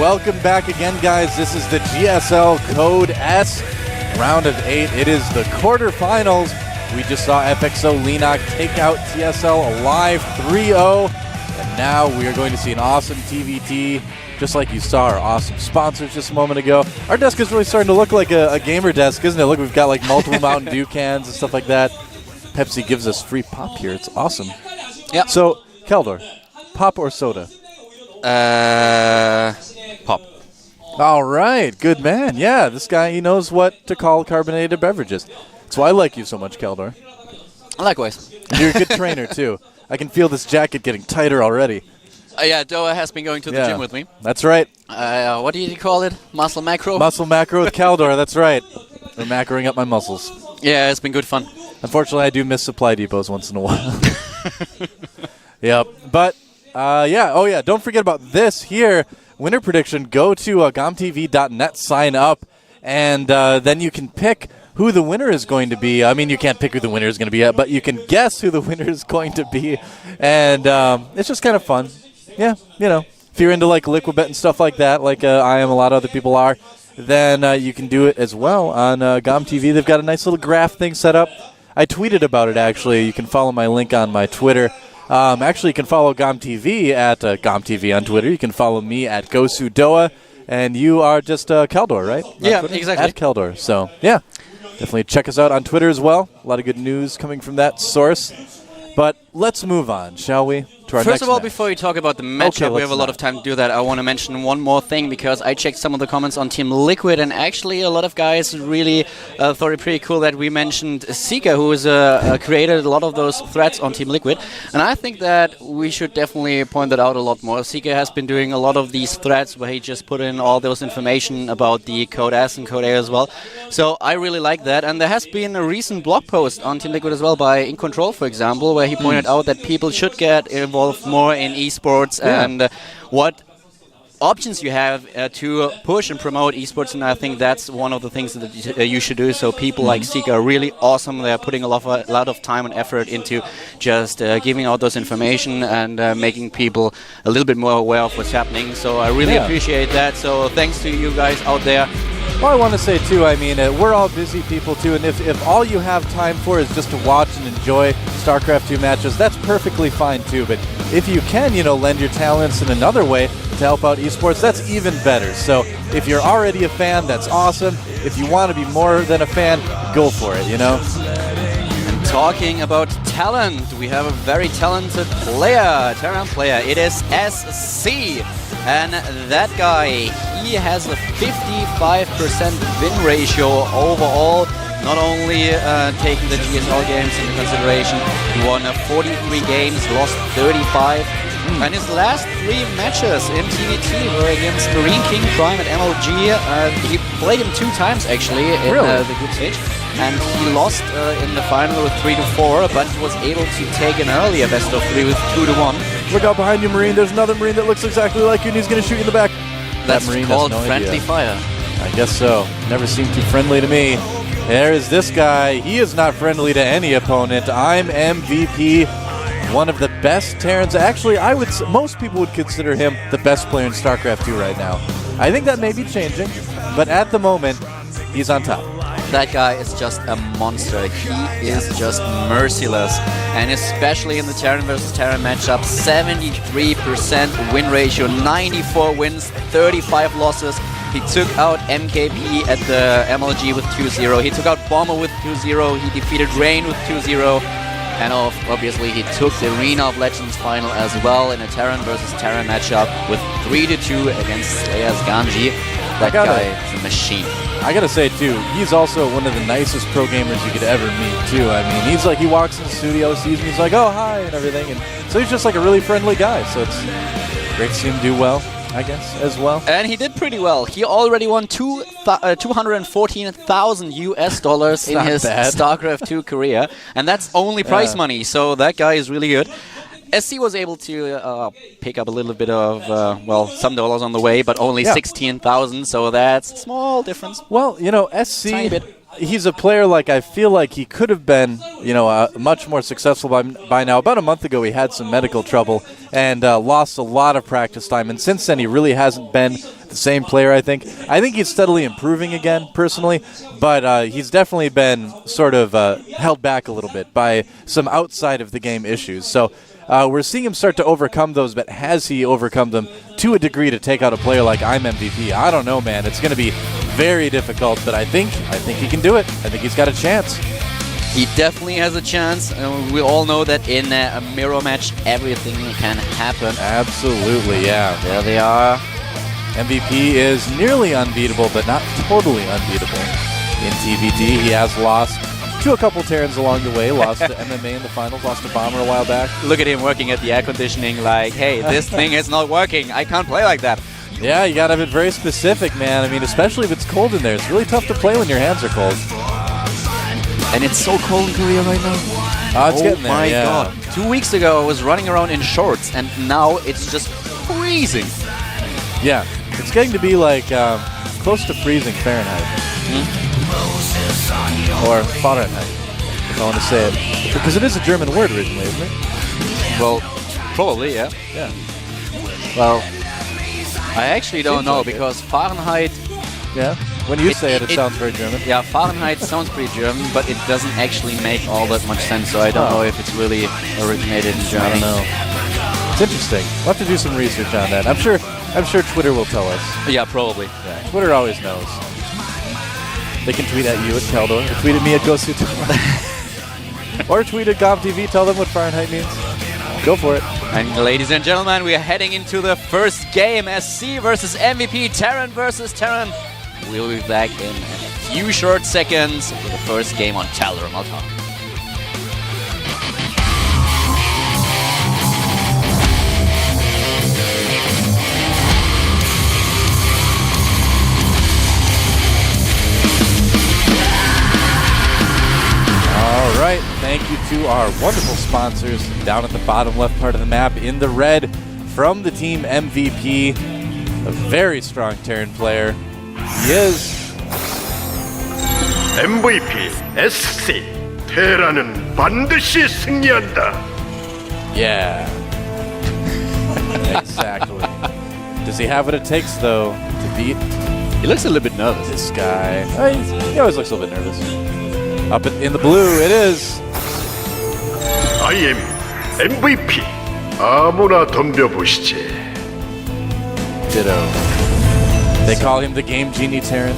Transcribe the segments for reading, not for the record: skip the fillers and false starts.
welcome back again, guys. This is the GSL Code S round of 8. It is the quarterfinals. We just saw FXO Leenock take out TSL alive 3-0. And now we are going to see an awesome TVT, just like you saw our awesome sponsors just a moment ago. Our desk is really starting to look like a gamer desk, isn't it? Look, we've got like multiple Mountain Dew cans and stuff like that. Pepsi gives us free pop here. It's awesome. Yeah. So, Keldor, pop or soda? Pop. All right, good man. Yeah, this guy, he knows what to call carbonated beverages. That's why I like you so much, Keldor. Likewise. You're a good trainer, too. I can feel this jacket getting tighter already. Yeah, Doa has been going to the gym with me. That's right. What do you call it? Muscle macro? Muscle macro with Keldor, that's right. We're macroing up my muscles. Yeah, it's been good fun. Unfortunately, I do miss supply depots once in a while. Yep. But, don't forget about this here. Winner prediction, go to gomtv.net, sign up, and then you can pick who the winner is going to be. I mean, you can't pick who the winner is going to be yet, but you can guess who the winner is going to be. And it's just kind of fun. Yeah, if you're into like Liquibet and stuff like that, like I am, a lot of other people are, then you can do it as well on GomTV. They've got a nice little graph thing set up. I tweeted about it, actually. You can follow my link on my Twitter. Actually, you can follow GomTV at GomTV on Twitter. You can follow me at GoSuDoa. And you are just Keldor, right? Yeah, exactly. At Keldor. So, yeah, definitely check us out on Twitter as well. A lot of good news coming from that source. But let's move on, shall we? First of all, before we talk about the matchup, we have a lot of time to do that. I want to mention one more thing, because I checked some of the comments on Team Liquid, and actually a lot of guys really thought it pretty cool that we mentioned Sika, who has created a lot of those threads on Team Liquid. And I think that we should definitely point that out a lot more. Sika has been doing a lot of these threads where he just put in all those information about the Code S and Code A as well. So I really like that. And there has been a recent blog post on Team Liquid as well by In Control, for example, where he pointed out that people should get involved more in esports and what options you have to push and promote esports, and I think that's one of the things that you should do. So people like Sika are really awesome. They're putting a lot of time and effort into just giving out those information and making people a little bit more aware of what's happening. So I really appreciate that. So thanks to you guys out there. Well, I want to say, too, I mean, we're all busy people, too, and if all you have time for is just to watch and enjoy StarCraft 2 matches, that's perfectly fine, too. But if you can, lend your talents in another way to help out esports, that's even better. So if you're already a fan, that's awesome. If you want to be more than a fan, go for it, And talking about talent, we have a very talented player, Terran player. It is SC. And that guy, he has a 55% win ratio overall. Not only taking the GSL games into consideration, he won 43 games, lost 35. And his last 3 matches in TVT were against Marine King Prime at MLG. He played him 2 times, actually, in the group stage. And he lost in the final with 3-4, but he was able to take an earlier best of 3 with 2-1. Look out behind you, Marine. There's another Marine that looks exactly like you, and he's going to shoot you in the back. That's Marine called has no friendly idea. fire. I guess so. Never seemed too friendly to me. There is this guy. He is not friendly to any opponent. I'm MVP. One of the best Terrans. Actually, most people would consider him the best player in StarCraft 2 right now. I think that may be changing, but at the moment, he's on top. That guy is just a monster. He is just merciless. And especially in the Terran versus Terran matchup, 73% win ratio, 94 wins, 35 losses. He took out MKP at the MLG with 2-0. He took out Bomber with 2-0. He defeated Rain with 2-0. And obviously he took the Arena of Legends final as well in a Terran versus Terran matchup with 3-2 against Slayer's Ganji. That guy is a machine. I gotta say, too, he's also one of the nicest pro gamers you could ever meet, too. I mean, he's like, he walks in the studio, sees me, he's like, oh, hi, and everything. And so he's just like a really friendly guy. So it's great to see him do well, I guess, as well. And he did pretty well. He already won $214,000 US in his StarCraft 2 career. And that's only prize money. So that guy is really good. SC was able to pick up a little bit of, some dollars on the way, but only 16,000, so that's a small difference. Well, SC, tiny bit. He's a player I feel like he could have been, much more successful by now. About a month ago, he had some medical trouble and lost a lot of practice time, and since then, he really hasn't been the same player, I think. I think he's steadily improving again, personally, but he's definitely been sort of held back a little bit by some outside of the game issues. So we're seeing him start to overcome those, but has he overcome them to a degree to take out a player like I'm MVP? I don't know, man. It's going to be very difficult, but I think he can do it. I think he's got a chance. He definitely has a chance. We all know that in a mirror match, everything can happen. Absolutely, yeah. There they are. MVP is nearly unbeatable, but not totally unbeatable. In TVT, he has lost to a couple Terrans along the way. Lost to MMA in the finals, lost to Bomber a while back. Look at him working at the air conditioning like, hey, this thing is not working. I can't play like that. Yeah, you got to have it very specific, man. I mean, especially if it's cold in there. It's really tough to play when your hands are cold. And it's so cold in Korea right now. It's getting there, my yeah. God. 2 weeks ago, I was running around in shorts, and now it's just freezing. Yeah, it's getting to be like close to freezing Fahrenheit. Or Fahrenheit, if I want to say it. Because it is a German word originally, isn't it? Well, probably, yeah. Yeah. Well, I actually don't know, like because Fahrenheit... Yeah? When you say it sounds very German. Yeah, Fahrenheit sounds pretty German, but it doesn't actually make all that much sense, so I don't know if it's really originated in Germany. I don't know. It's interesting. We'll have to do some research on that. I'm sure Twitter will tell us. Yeah, probably. Yeah, Twitter always knows. They can tweet at you at Keldor, or tweet at me at Gosuto. Or tweet at GomTV, tell them what Fahrenheit means. Go for it. And ladies and gentlemen, we are heading into the first game, SC versus MVP, Terran versus Terran. We'll be back in a few short seconds with the first game on Tal'Daram Altar. All right, thank you to our wonderful sponsors down at the bottom left part of the map in the red from the team MVP, a very strong Terran player. He is MVP SC 테란은 반드시 승리한다. Yeah. Exactly. Does he have what it takes though to beat He looks a little bit nervous. this guy? He always looks a little bit nervous. Up in the blue, it is. I am MVP. 아무나 덤벼보시지. Ditto. They call him the Game Genie Terran.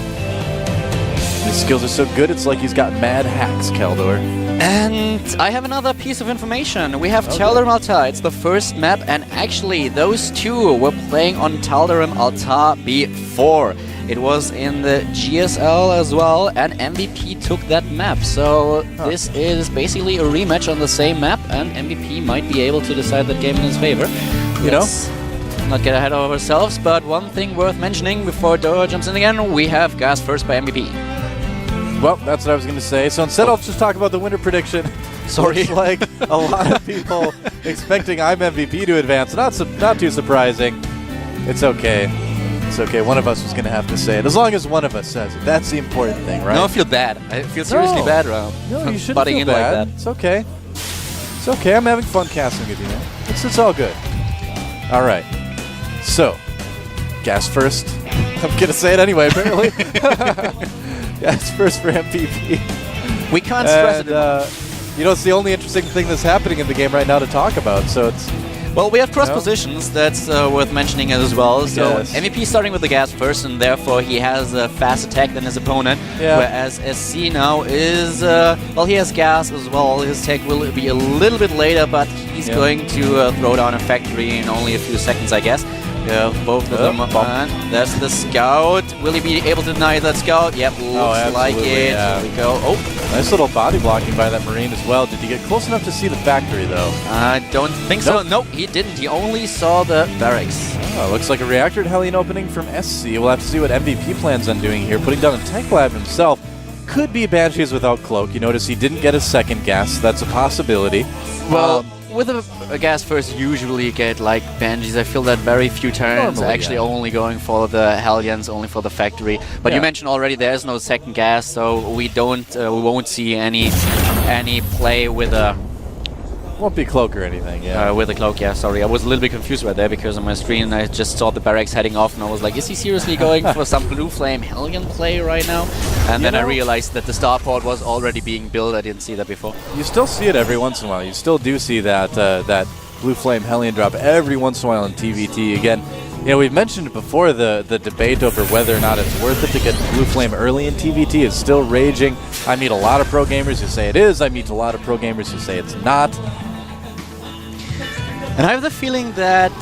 His skills are so good, it's like he's got mad hacks, Keldor. And I have another piece of information. We have Tal'Daram Altar. It's the first map, and actually those two were playing on Tal'Daram Altar before. It was in the GSL as well, and MVP took that map. So this is basically a rematch on the same map, and MVP might be able to decide that game in his favor. Let's not get ahead of ourselves, but one thing worth mentioning before Dora jumps in again, we have gas first by MVP. Well, that's what I was going to say. So instead, I'll just talk about the winner prediction. Sorry. Looks like a lot of people expecting I'm MVP to advance. Not too surprising. It's okay. It's okay. One of us was going to have to say it. As long as one of us says it. That's the important thing, right? No, I feel bad. I feel seriously bad, Ram. No, you shouldn't butting feel in bad. like that. It's okay. It's okay. I'm having fun casting with you, man. It's all good. All right. So, gas first. I'm going to say it anyway, apparently. Gas first for MVP. We can't stress it. It's the only interesting thing that's happening in the game right now to talk about. So it's... Well, we have cross positions, that's worth mentioning as well. So Yes. MVP starting with the gas first, and therefore he has a fast attack than his opponent. Yeah. Whereas SC now is, he has gas as well. His tech will be a little bit later, but he's going to throw down a factory in only a few seconds, I guess. Both of them. That's the scout. Will he be able to deny that scout? Yep, looks like it. Yeah. Here we go. Oh, nice little body blocking by that Marine as well. Did he get close enough to see the factory, though? I don't think so. Nope, he didn't. He only saw the barracks. Oh, looks like a reactor Hellion opening from SC. We'll have to see what MVP plans on doing here. Putting down a tech lab himself. Could be Banshees without cloak. You notice he didn't get a second gas. That's a possibility. Well, with a gas first, usually you get like Banshees. I feel that very few turns Normally, actually only going for the Hellions, only for the factory. But you mentioned already there's no second gas, so we won't see any play with a Won't be cloak or anything, yeah. With a cloak, yeah, sorry. I was a little bit confused right there because on my screen I just saw the barracks heading off and I was like, is he seriously going for some Blue Flame Hellion play right now? And then I realized that the starport was already being built. I didn't see that before. You still see it every once in a while. You still do see that that Blue Flame Hellion drop every once in a while in TVT. Again, you know, we've mentioned before the debate over whether or not it's worth it to get Blue Flame early in TVT is still raging. I meet a lot of pro gamers who say it is. I meet a lot of pro gamers who say it's not. And I have the feeling that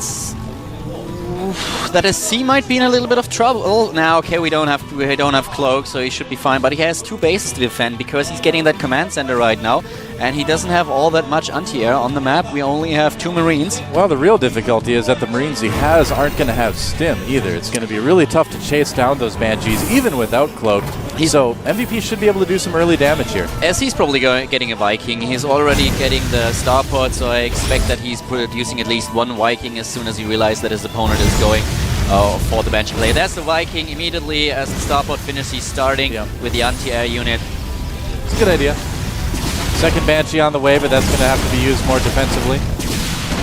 SC might be in a little bit of trouble. Now, okay, we don't have cloak, so he should be fine. But he has 2 bases to defend because he's getting that command center right now, and he doesn't have all that much anti-air on the map. We only have 2 Marines. Well, the real difficulty is that the Marines he has aren't going to have stim either. It's going to be really tough to chase down those Banshees, even without cloak. So MVP should be able to do some early damage here. As he's probably getting a Viking, he's already getting the starport, so I expect that he's producing at least 1 Viking as soon as he realizes that his opponent is going for the Banshee play. That's the Viking immediately as the starport finishes. He's starting with the anti-air unit. It's a good idea. Second Banshee on the way, but that's going to have to be used more defensively,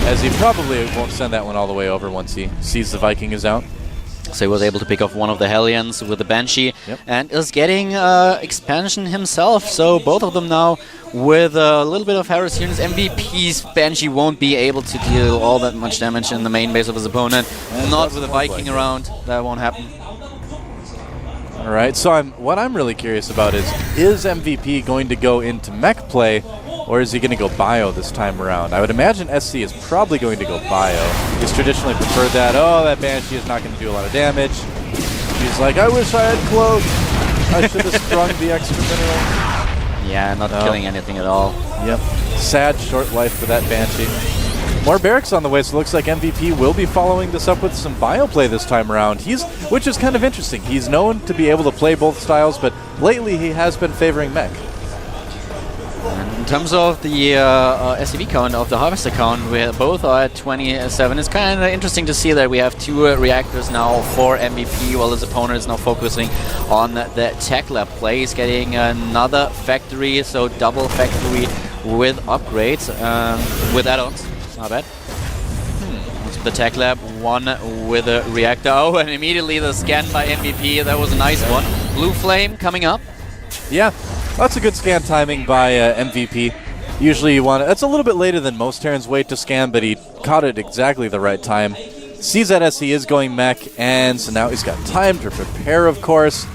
as he probably won't send that one all the way over once he sees the Viking is out. So he was able to pick off one of the Hellions with the Banshee and is getting expansion himself. So both of them now with a little bit of Harris units. MVP's Banshee won't be able to deal all that much damage in the main base of his opponent. Not with a Viking around. That won't happen. All right, so what I'm really curious about is MVP going to go into mech play, or is he going to go bio this time around? I would imagine SC is probably going to go bio. He's traditionally preferred that. Oh, that Banshee is not going to do a lot of damage. He's like, I wish I had cloak. I should have sprung the extra mineral. Yeah, not killing anything at all. Yep. Sad short life for that Banshee. More barracks on the way, so it looks like MVP will be following this up with some bio play this time around. Which is kind of interesting. He's known to be able to play both styles, but lately he has been favoring mech. In terms of the SCV count, of the Harvester count, we both are at 27. It's kind of interesting to see that we have 2 reactors now for MVP, while his opponent is now focusing on the Tech Lab play. He's getting another factory, so double factory with upgrades, with add-ons. Not bad. The Tech Lab, 1 with a reactor. Oh, and immediately the scan by MVP. That was a nice one. Blue Flame coming up. Yeah. That's a good scan timing by MVP. Usually you want it's a little bit later than most Terrans wait to scan, but he caught it exactly the right time. Sees that SC is going mech, and so now he's got time to prepare, of course.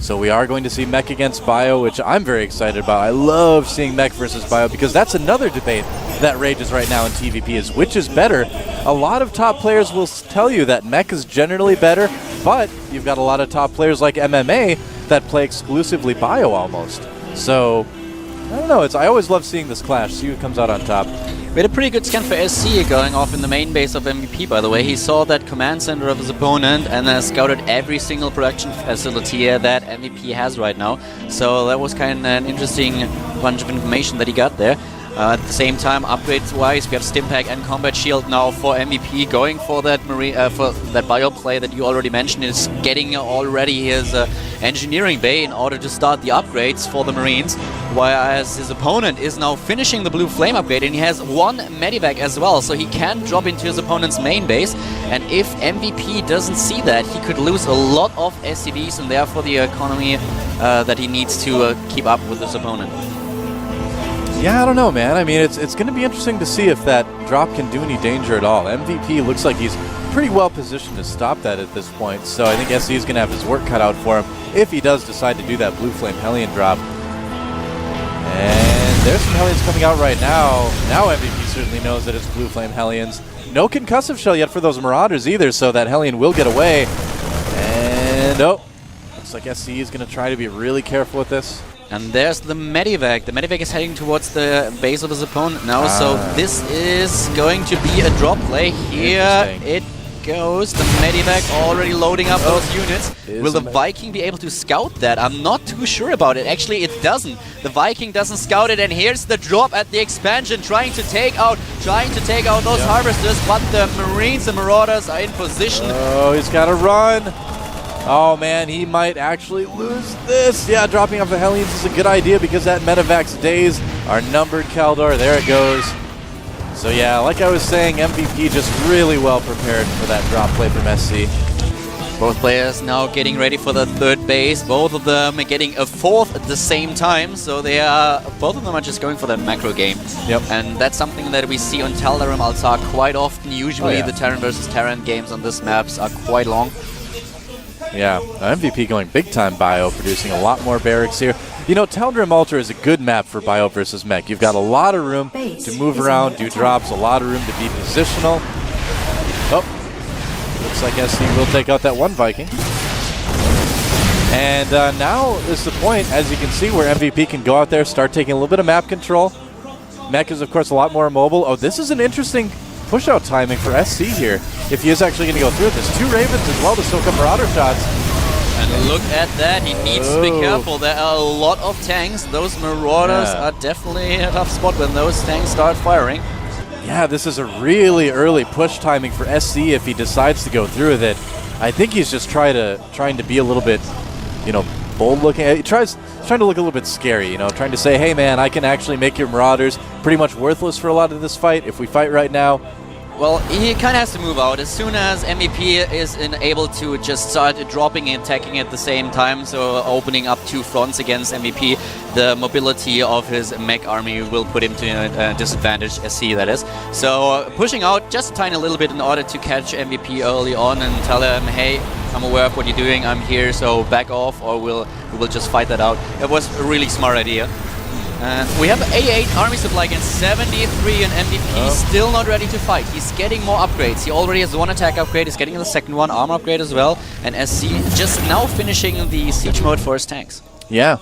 So we are going to see mech against bio, which I'm very excited about. I love seeing mech versus bio because that's another debate that rages right now in TVP is which is better. A lot of top players will tell you that mech is generally better, but you've got a lot of top players like MMA that play exclusively bio almost. So, I don't know. I always love seeing this clash. See who comes out on top. We had a pretty good scan for SC going off in the main base of MVP, by the way. He saw that command center of his opponent and scouted every single production facility that MVP has right now. So that was kind of an interesting bunch of information that he got there. At the same time, upgrades-wise, we have Stimpack and Combat Shield now for MVP, going for that for that bio play that you already mentioned, is getting already his engineering bay in order to start the upgrades for the Marines, whereas his opponent is now finishing the Blue Flame upgrade, and he has 1 Medivac as well, so he can drop into his opponent's main base, and if MVP doesn't see that, he could lose a lot of SCVs, and therefore the economy that he needs to keep up with his opponent. Yeah, I don't know, man. I mean, it's going to be interesting to see if that drop can do any danger at all. MVP looks like he's pretty well positioned to stop that at this point, so I think SC is going to have his work cut out for him if he does decide to do that Blue Flame Hellion drop. And there's some Hellions coming out right now. Now MVP certainly knows that it's Blue Flame Hellions. No concussive shell yet for those Marauders either, so that Hellion will get away. And, oh, looks like SC is going to try to be really careful with this. And there's the Medivac. The Medivac is heading towards the base of his opponent now, so this is going to be a drop play. Here it goes. The Medivac already loading up those units. Will the Viking be able to scout that? I'm not too sure about it. Actually, it doesn't. The Viking doesn't scout it, and here's the drop at the expansion, trying to take out those harvesters, but the Marines and Marauders are in position. Oh, he's got to run. Oh man, he might actually lose this. Yeah, dropping off the Hellions is a good idea because that Medivac's days are numbered, Kaldor. There it goes. So yeah, like I was saying, MVP just really well prepared for that drop play from SC. Both players now getting ready for the third base. Both of them are getting a fourth at the same time. So both of them are just going for that macro game. Yep. And that's something that we see on Taldarim Altar quite often. Usually the Terran versus Terran games on this maps are quite long. Yeah, MVP going big time bio, producing a lot more barracks here. You know, Taldarim Altar is a good map for bio versus mech. You've got a lot of room to move around, do drops, a lot of room to be positional. Oh. Looks like SC will take out that one Viking. And now is the point, as you can see, where MVP can go out there, start taking a little bit of map control. Mech is, of course, a lot more mobile. Oh, this is an interesting push-out timing for SC here, if he is actually going to go through with this. 2 Ravens as well to soak up Marauder shots. And look at that, he needs to be careful. There are a lot of tanks. Those Marauders are definitely in a tough spot when those tanks start firing. Yeah, this is a really early push timing for SC if he decides to go through with it. I think he's just trying to be a little bit, you know, bold looking. He trying to look a little bit scary, you know, trying to say, hey man, I can actually make your Marauders pretty much worthless for a lot of this fight if we fight right now. Well, he kind of has to move out as soon as MVP is able to just start dropping and attacking at the same time, so opening up 2 fronts against MVP. The mobility of his mech army will put him to a disadvantage, SC that is. So pushing out just a tiny little bit in order to catch MVP early on and tell him, hey, I'm aware of what you're doing, I'm here, so back off, or we will just fight that out. It was a really smart idea. And we have 88 army supply against 73, and MVP still not ready to fight. He's getting more upgrades. He already has 1 attack upgrade, he's getting the second one, armor upgrade as well, and SC just now finishing the siege mode for his tanks. Yeah.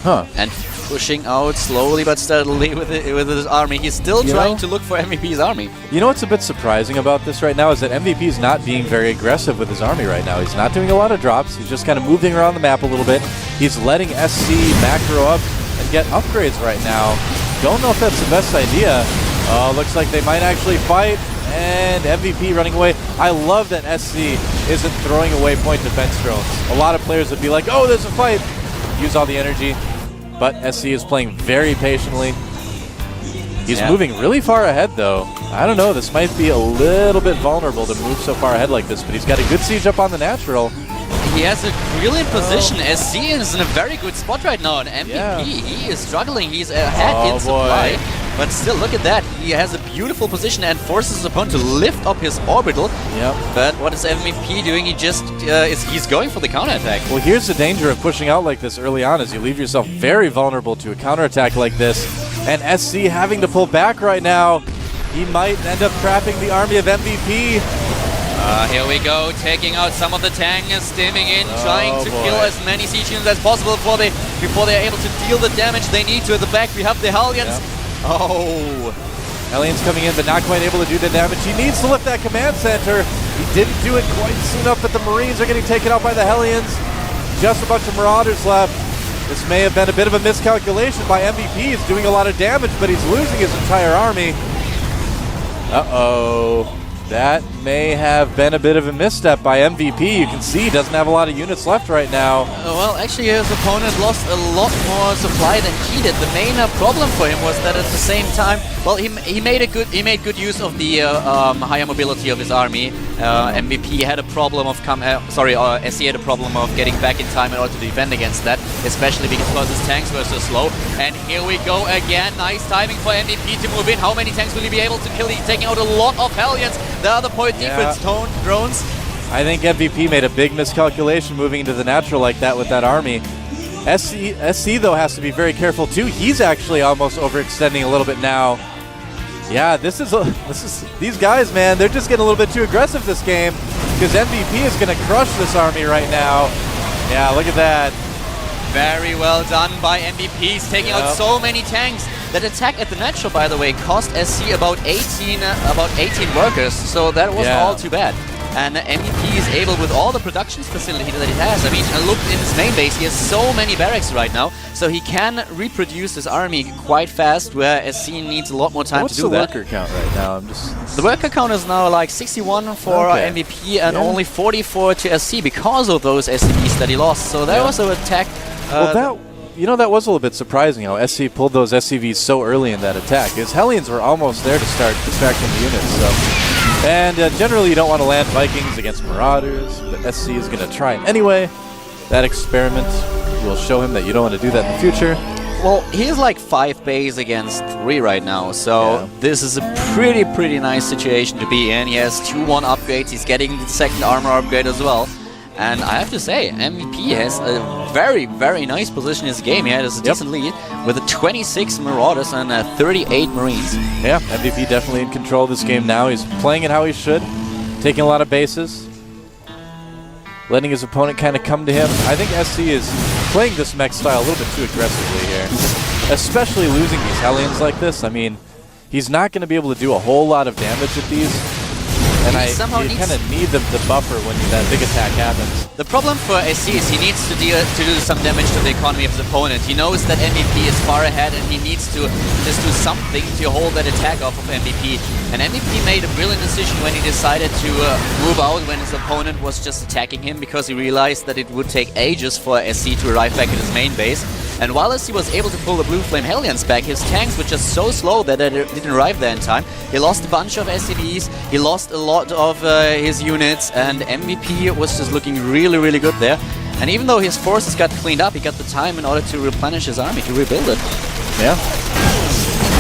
Huh. And pushing out slowly but steadily with his army. He's still trying to look for MVP's army. You know what's a bit surprising about this right now is that MVP is not being very aggressive with his army right now. He's not doing a lot of drops. He's just kind of moving around the map a little bit. He's letting SC macro up and get upgrades right now. Don't know if that's the best idea. Oh, looks like they might actually fight, and MVP running away. I love that SC isn't throwing away point defense drones. A lot of players would be like, oh, there's a fight. Use all the energy. But SC is playing very patiently. He's moving really far ahead, though. I don't know, this might be a little bit vulnerable to move so far ahead like this, but he's got a good siege up on the natural. He has a brilliant position. SC is in a very good spot right now, and MVP, he is struggling. He's ahead in supply. But still, look at that. He has a beautiful position and forces his opponent to lift up his orbital. Yep. But what is MVP doing? He just he's going for the counterattack. Well, here's the danger of pushing out like this early on, is you leave yourself very vulnerable to a counterattack like this. And SC having to pull back right now. He might end up trapping the army of MVP. Here we go, taking out some of the tanks, stimming in, trying to kill as many siege units as possible before they're able to deal the damage they need to. At the back, we have the Hellions. Yep. Oh! Hellions coming in, but not quite able to do the damage. He needs to lift that command center. He didn't do it quite soon enough, but the Marines are getting taken out by the Hellions. Just a bunch of Marauders left. This may have been a bit of a miscalculation by MVP. He's doing a lot of damage, but he's losing his entire army. Uh-oh. That may have been a bit of a misstep by MVP. You can see he doesn't have a lot of units left right now. Well, actually, his opponent lost a lot more supply than he did. The main problem for him was that at the same time, well, he made good use of the higher mobility of his army. MVP had a problem of SC had a problem of getting back in time in order to defend against that, especially because his tanks were so slow. And here we go again. Nice timing for MVP to move in. How many tanks will he be able to kill? He's taking out a lot of Hellions. The other point defense drones. I think MVP made a big miscalculation moving into the natural like that with that army. SC though has to be very careful too. He's actually almost overextending a little bit now. Yeah, this is these guys, man. They're just getting a little bit too aggressive this game because MVP is going to crush this army right now. Yeah, look at that. Very well done by MVP. He's taking out so many tanks. That attack at the natural, by the way, cost SC about 18 workers, so that wasn't all too bad. And MVP is able, with all the production facility that he has, I mean, look in his main base, he has so many barracks right now, so he can reproduce his army quite fast, where SC needs a lot more time to do that. What's the worker count right now? The worker count is now like 61 for MVP and only 44 to SC because of those SCVs that he lost, so that was an attack. you know, that was a little bit surprising how SC pulled those SCVs so early in that attack. His Hellions were almost there to start distracting the units. So, and generally you don't want to land Vikings against Marauders, but SC is going to try it anyway. That experiment will show him that you don't want to do that in the future. Well, he's like 5 base against 3 right now, so this is a pretty nice situation to be in. He has 2-1 upgrades, he's getting the second armor upgrade as well. And I have to say, MVP has a very nice position in his game. He has a decent lead with a 26 Marauders and 38 Marines. Yeah, MVP definitely in control of this game now. He's playing it how he should, taking a lot of bases, letting his opponent kind of come to him. I think SC is playing this mech style a little bit too aggressively here, especially losing these Hellions like this. I mean, he's not going to be able to do a whole lot of damage with these, and you kind of need them to buffer when that big attack happens. The problem for SC is he needs to do some damage to the economy of his opponent. He knows that MVP is far ahead and he needs to just do something to hold that attack off of MVP. And MVP made a brilliant decision when he decided to move out when his opponent was just attacking him, because he realized that it would take ages for SC to arrive back at his main base. And while SC was able to pull the Blue Flame Hellions back, his tanks were just so slow that they didn't arrive there in time. He lost a bunch of SCVs, he lost a lot of his units, and MVP was just looking really good there. And even though his forces got cleaned up, he got the time in order to replenish his army, to rebuild it. Yeah.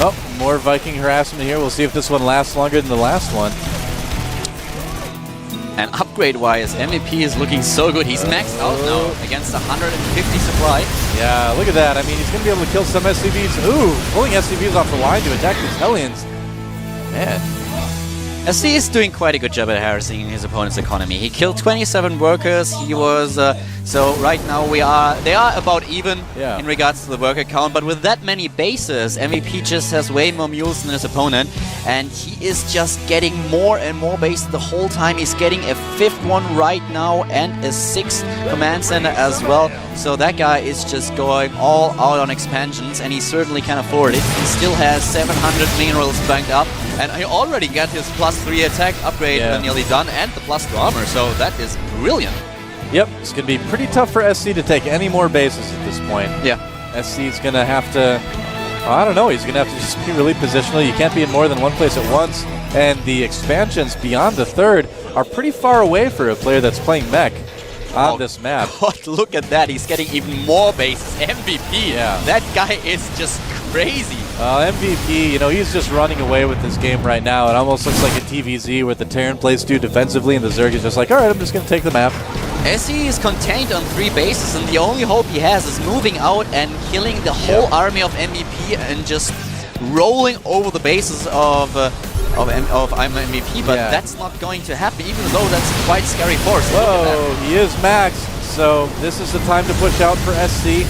Oh, more Viking harassment here. We'll see if this one lasts longer than the last one. And upgrade-wise, MVP is looking so good. He's maxed out now against 150 supply. Yeah, look at that. I mean, he's going to be able to kill some SCVs. Ooh, pulling SCVs off the line to attack these Hellions. Man. SC is doing quite a good job at harassing his opponent's economy. He killed 27 workers. He was so right now they are about even in regards to the worker count. But with that many bases, MVP just has way more mules than his opponent, and he is just getting more and more bases the whole time. He's getting a 5th one right now and a 6th command center as well. So that guy is just going all out on expansions, and he certainly can afford it. He still has 700 minerals banked up, and he already got his +3 attack upgrade nearly done, and the +2 armor, so that is brilliant. Yep, it's going to be pretty tough for SC to take any more bases at this point. Yeah. SC's going to have to, I don't know, he's going to have to just be really positional. You can't be in more than one place at once, and the expansions beyond the 3rd are pretty far away for a player that's playing mech on this map. God, look at that. He's getting even more bases. MVP. Yeah. That guy is just crazy. MVP, you know, he's just running away with this game right now. It almost looks like a TVZ where the Terran plays too defensively and the Zerg is just like, all right, I'm just going to take the map. SC is contained on 3 bases, and the only hope he has is moving out and killing the whole army of MVP and just rolling over the bases of MVP, but that's not going to happen, even though that's quite scary force. Whoa, he is maxed, so this is the time to push out for SC.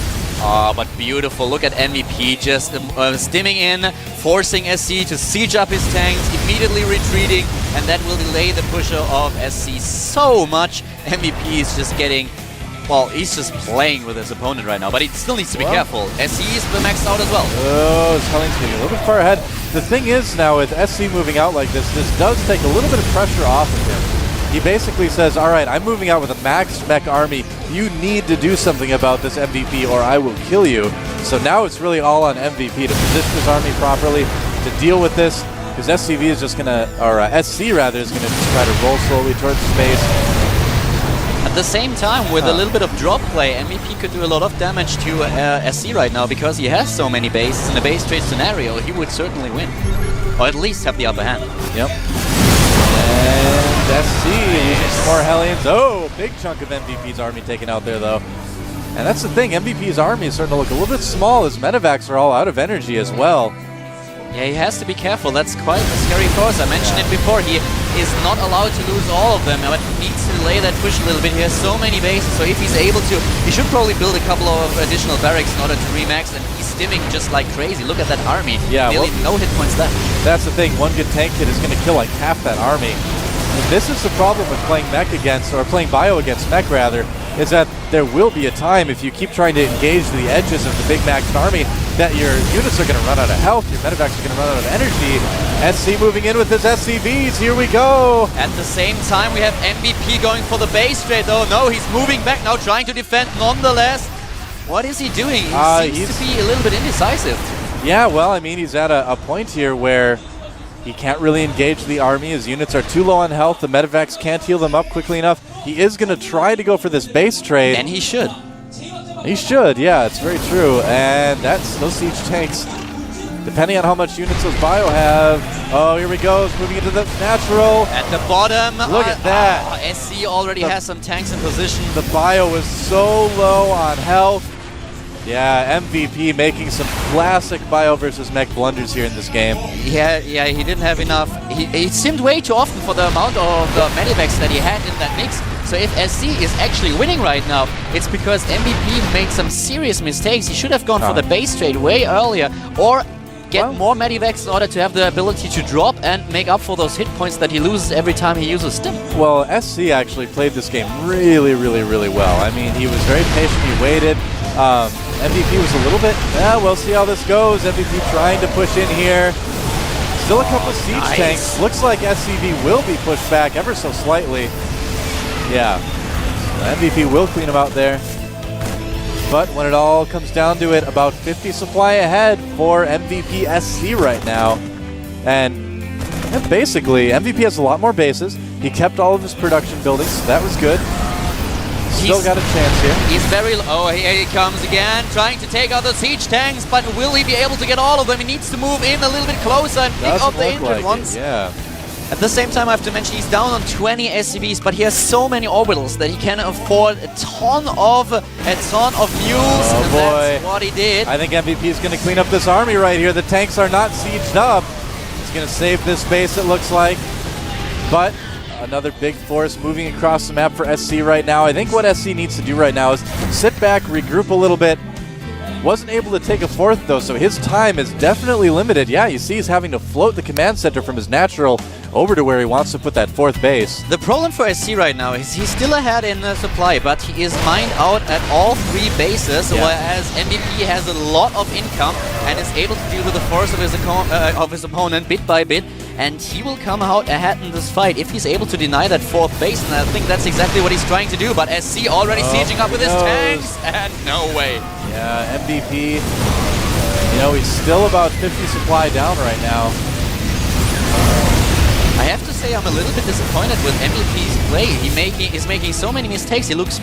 Oh, but beautiful. Look at MVP just stimming in, forcing SC to siege up his tanks, immediately retreating, and that will delay the pusher of SC so much. MVP is just getting, well, he's just playing with his opponent right now, but he still needs to be careful. SC is maxed out as well. Oh, his Hellion's getting a little bit far ahead. The thing is now with SC moving out like this does take a little bit of pressure off of him. He basically says, all right, I'm moving out with a max mech army. You need to do something about this MVP or I will kill you. So now it's really all on MVP to position his army properly, to deal with this, because SCV is just going to, or SC rather, is going to just try to roll slowly towards space. At the same time, with a little bit of drop play, MVP could do a lot of damage to SC right now, because he has so many bases. In a base trade scenario, he would certainly win. Or at least have the upper hand. Yep. And SC using some more Hellions. Oh, big chunk of MVP's army taken out there, though. And that's the thing, MVP's army is starting to look a little bit small as medevacs are all out of energy as well. Yeah, he has to be careful. That's quite a scary force. I mentioned it before. He is not allowed to lose all of them, but he needs to delay that push a little bit. He has so many bases, so if he's able to, he should probably build a couple of additional barracks in order to remax, and he's stimming just like crazy. Look at that army. Yeah, nearly no hit points left. That's the thing. One good tank hit is going to kill like half that army. And this is the problem with playing mech against, or playing bio against mech rather, is that there will be a time if you keep trying to engage the edges of the big maxed army that your units are going to run out of health, your medevacs are going to run out of energy. SC moving in with his SCVs, here we go! At the same time, we have MVP going for the base trade, though. No, he's moving back now, trying to defend nonetheless. What is he doing? He seems to be a little bit indecisive. Yeah, well, I mean, he's at a point here where he can't really engage the army. His units are too low on health. The medevacs can't heal them up quickly enough. He is going to try to go for this base trade. And he should. He should, yeah, it's very true. And that's those siege tanks, depending on how much units those bio have. Oh, here we go. It's moving into the natural. At the bottom. Look at that. SC already has some tanks in position. The bio was so low on health. Yeah, MVP making some classic bio versus mech blunders here in this game. Yeah, he didn't have enough. He simmed way too often for the amount of medivacs that he had in that mix. So if SC is actually winning right now, it's because MVP made some serious mistakes. He should have gone for the base trade way earlier, or get more medivacs in order to have the ability to drop and make up for those hit points that he loses every time he uses stim. Well, SC actually played this game really, really, really well. I mean, he was very patient. He waited. MVP was a little bit, we'll see how this goes. MVP trying to push in here. Still a couple of siege tanks. Looks like SCV will be pushed back ever so slightly. Yeah, MVP will clean him out there. But when it all comes down to it, about 50 supply ahead for MVP SC right now. And basically, MVP has a lot more bases. He kept all of his production buildings, so that was good. Still got a chance here. He's very oh, here he comes again, trying to take out the siege tanks, but will he be able to get all of them? He needs to move in a little bit closer and pick up the injured ones. Yeah. At the same time, I have to mention he's down on 20 SCVs, but he has so many orbitals that he can afford a ton of news. Oh boy. That's what he did. I think MVP is going to clean up this army right here. The tanks are not sieged up. He's going to save this base, it looks like. But another big force moving across the map for SC right now. I think what SC needs to do right now is sit back, regroup a little bit. Wasn't able to take a fourth, though, so his time is definitely limited. Yeah, you see he's having to float the command center from his natural over to where he wants to put that fourth base. The problem for SC right now is he's still ahead in supply, but he is mined out at all three bases, whereas MVP has a lot of income and is able to deal with the force of his opponent bit by bit, and he will come out ahead in this fight if he's able to deny that fourth base, and I think that's exactly what he's trying to do, but SC already sieging up with his tanks, and no way. Yeah, MVP, you know, he's still about 50 supply down right now. I have to say I'm a little bit disappointed with MVP's play. He's making so many mistakes. He looked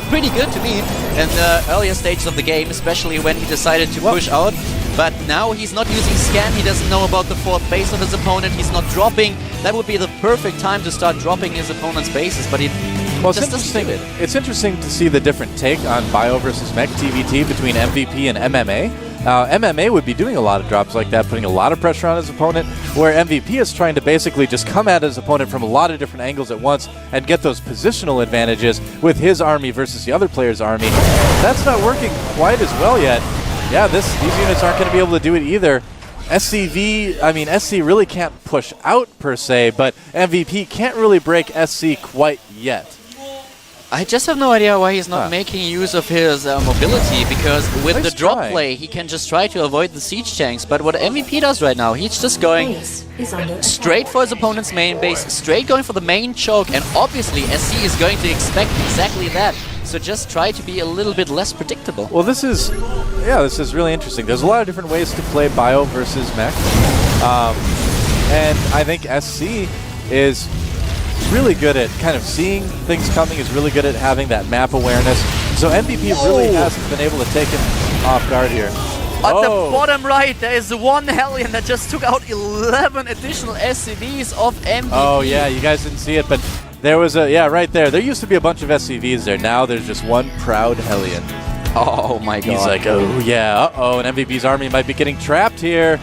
pretty good to me in the earlier stages of the game, especially when he decided to push out. But now he's not using scan. He doesn't know about the fourth base of his opponent. He's not dropping. That would be the perfect time to start dropping his opponent's bases, but he just doesn't do it. It's interesting to see the different take on Bio versus Mech TVT between MVP and MMA. MMA would be doing a lot of drops like that, putting a lot of pressure on his opponent, where MVP is trying to basically just come at his opponent from a lot of different angles at once and get those positional advantages with his army versus the other player's army. That's not working quite as well yet. Yeah, these units aren't going to be able to do it either. SC really can't push out per se, but MVP can't really break SC quite yet. I just have no idea why he's not making use of his mobility, because with the drop play, he can just try to avoid the siege tanks. But what MVP does right now, he's just going straight for his opponent's main base, straight going for the main choke, and obviously SC is going to expect exactly that. So just try to be a little bit less predictable. Well, this is really interesting. There's a lot of different ways to play Bio versus Mech. And I think SC is really good at kind of seeing things coming, is really good at having that map awareness. So MVP really hasn't been able to take him off guard here. At the bottom right, there is one Hellion that just took out 11 additional SCVs of MVP. Oh yeah, you guys didn't see it, but there was right there. There used to be a bunch of SCVs there. Now there's just one proud Hellion. Oh my god. He's like, oh yeah, and MVP's army might be getting trapped here.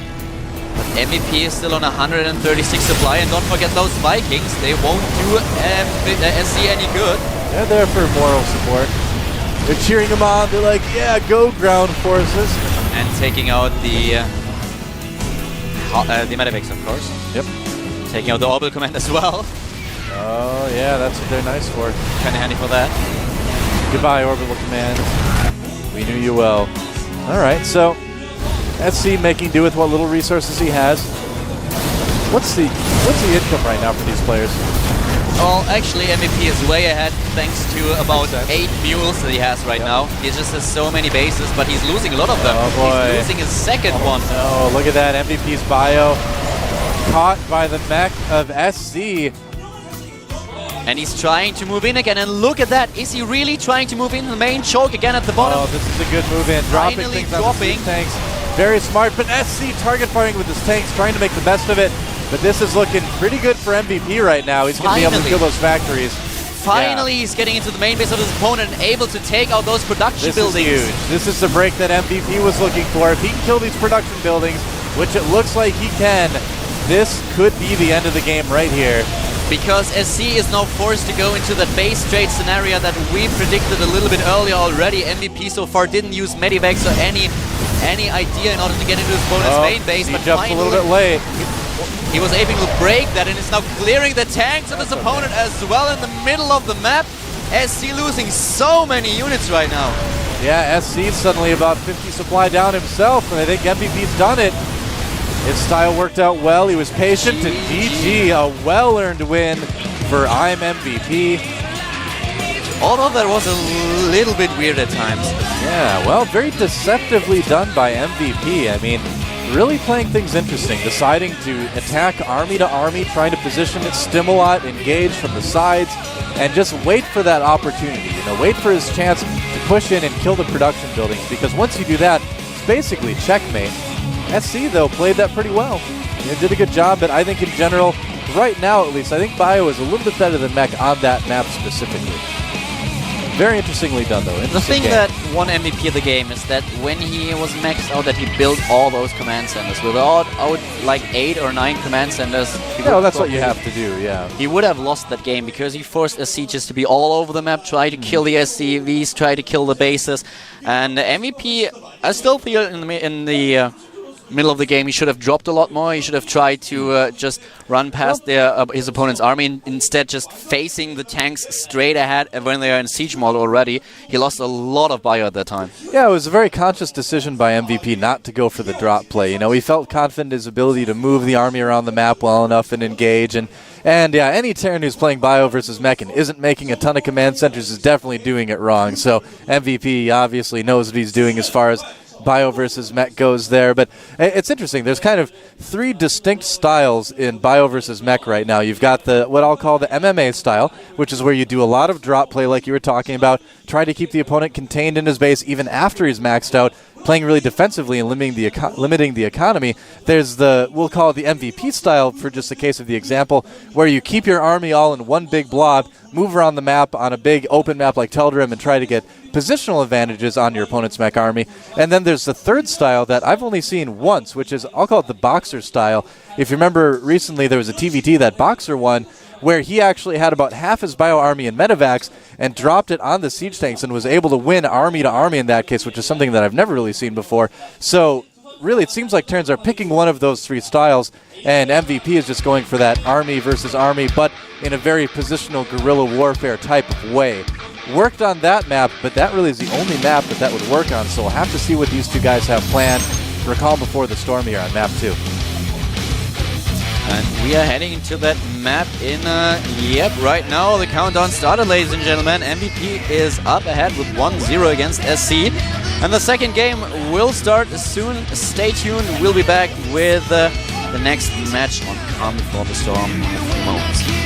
MVP is still on 136 supply, and don't forget those Vikings. They won't do SC any good. They're there for moral support. They're cheering him on. They're like, yeah, go ground forces. And taking out the medivacs, of course. Yep. Taking out the orbital command as well. Oh yeah, that's what they're nice for. Kind of handy for that. Goodbye, orbital command. We knew you well. All right, so SC making do with what little resources he has. What's the income right now for these players? Well, actually, MVP is way ahead thanks to about 8 mules that he has right now. He just has so many bases, but he's losing a lot of them. Oh boy. He's losing his second one. Oh, look at that. MVP's bio caught by the mech of SC. And he's trying to move in again, and look at that. Is he really trying to move in the main choke again at the bottom? Oh, this is a good move in. Dropping Finally things on the tanks. Very smart, but SC target firing with his tanks, trying to make the best of it. But this is looking pretty good for MVP right now. He's going to be able to kill those factories. Finally, he's getting into the main base of his opponent and able to take out those production buildings. This is huge. This is the break that MVP was looking for. If he can kill these production buildings, which it looks like he can, this could be the end of the game right here. Because SC is now forced to go into the base trade scenario that we predicted a little bit earlier already. MVP so far didn't use medivacs or any idea in order to get into his opponent's main base, he but jumped finally a little bit late. He was able to break that and is now clearing the tanks of his opponent as well in the middle of the map. SC losing so many units right now. Yeah, SC's suddenly about 50 supply down himself, and I think MVP's done it. His style worked out well. He was patient, and GG, a well-earned win for I'm MVP. Although that was a little bit weird at times. Yeah, well, very deceptively done by MVP. I mean, really playing things interesting, deciding to attack army to army, trying to position it, stim a lot, engage from the sides, and just wait for that opportunity. You know, wait for his chance to push in and kill the production buildings, because once you do that, it's basically checkmate. SC, though, played that pretty well. They did a good job, but I think in general, right now at least, I think Bio is a little bit better than Mech on that map specifically. Very interestingly done, though. The thing that won MVP of the game is that when he was maxed out, that he built all those command centers. Without like 8 or 9 command centers, that's what you have to do, yeah. He would have lost that game because he forced SC just to be all over the map, try to kill the SCVs, try to kill the bases. And MVP, I still feel in the middle of the game, he should have dropped a lot more. He should have tried to just run past his opponent's army, instead just facing the tanks straight ahead when they are in siege mode already. He lost a lot of bio at that time. Yeah, it was a very conscious decision by MVP not to go for the drop play. You know, he felt confident in his ability to move the army around the map well enough and engage. And yeah, any Terran who's playing Bio versus Mech and isn't making a ton of command centers is definitely doing it wrong. So MVP obviously knows what he's doing as far as Bio versus Mech goes there. But it's interesting. There's kind of 3 distinct styles in Bio versus Mech right now. You've got what I'll call the MMA style, which is where you do a lot of drop play like you were talking about, try to keep the opponent contained in his base even after he's maxed out, playing really defensively and limiting the economy. There's we'll call it the MVP style for just the case of the example, where you keep your army all in one big blob, move around the map on a big open map like Teldrim and try to get positional advantages on your opponent's mech army. And then there's the third style that I've only seen once, which is, I'll call it the Boxer style. If you remember recently, there was a TVT that Boxer won, where he actually had about half his bio army in medevacs and dropped it on the siege tanks and was able to win army to army in that case, which is something that I've never really seen before. So really, it seems like Terrans are picking one of those 3 styles, and MVP is just going for that army versus army, but in a very positional guerrilla warfare type of way. Worked on that map, but that really is the only map that would work on, so we'll have to see what these 2 guys have planned for Calm Before the Storm here on map 2. And we are heading into that map in, right now the countdown started, ladies and gentlemen. MVP is up ahead with 1-0 against SC. And the second game will start soon. Stay tuned. We'll be back with the next match on Calm Before the Storm in a few moments.